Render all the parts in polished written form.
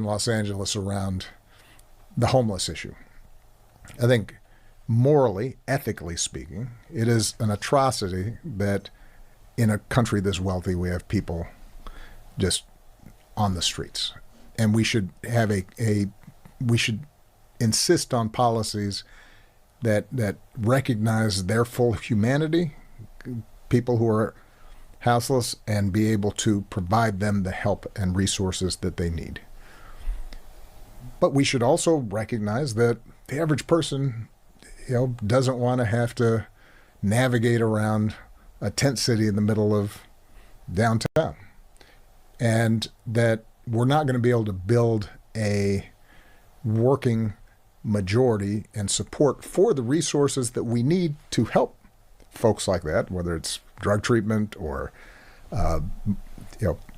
in Los Angeles around the homeless issue. I think morally, ethically speaking, it is an atrocity that in a country this wealthy, we have people just on the streets. And we should have we should insist on policies that recognize their full humanity, people who are houseless, and be able to provide them the help and resources that they need. But we should also recognize that the average person, doesn't want to have to navigate around a tent city in the middle of downtown, and that we're not going to be able to build a working majority and support for the resources that we need to help folks like that, whether it's drug treatment or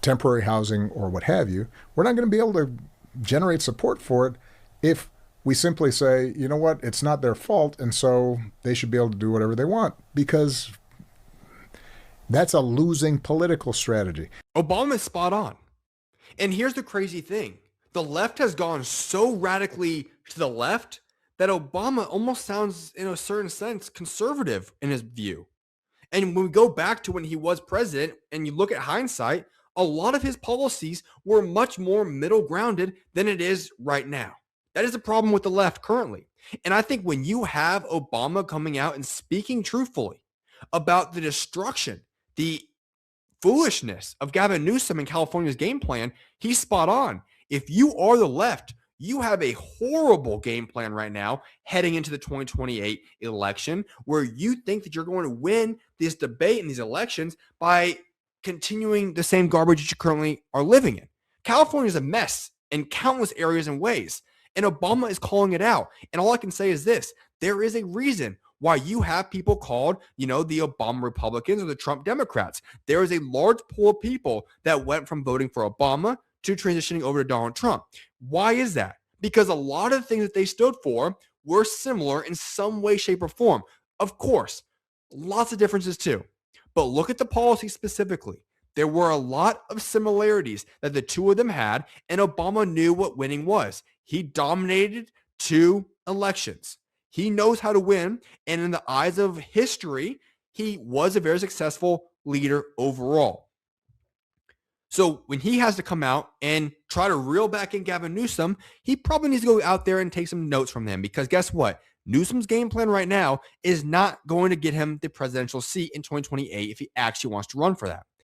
temporary housing or what have you. We're not going to be able to generate support for it if we simply say, you know what, it's not their fault, and so they should be able to do whatever they want, because that's a losing political strategy. Obama's spot on. And here's the crazy thing. The left has gone so radically to the left that Obama almost sounds, in a certain sense, conservative in his view. And when we go back to when he was president and you look at hindsight, a lot of his policies were much more middle grounded than it is right now. That is the problem with the left currently. And I think when you have Obama coming out and speaking truthfully about the destruction, the foolishness of Gavin Newsom and California's game plan, he's spot on. If you are the left, you have a horrible game plan right now heading into the 2028 election, where you think that you're going to win this debate in these elections by continuing the same garbage that you currently are living in. California is a mess in countless areas and ways, and Obama is calling it out. And all I can say is this: there is a reason why you have people called, the Obama Republicans or the Trump Democrats. There is a large pool of people that went from voting for Obama to transitioning over to Donald Trump. Why is that? Because a lot of the things that they stood for were similar in some way, shape, or form. Of course, lots of differences too. But look at the policy specifically. There were a lot of similarities that the two of them had, and Obama knew what winning was. He dominated 2 elections. He knows how to win, and in the eyes of history, he was a very successful leader overall. So when he has to come out and try to reel back in Gavin Newsom, he probably needs to go out there and take some notes from him, because guess what? Newsom's game plan right now is not going to get him the presidential seat in 2028 if he actually wants to run for that.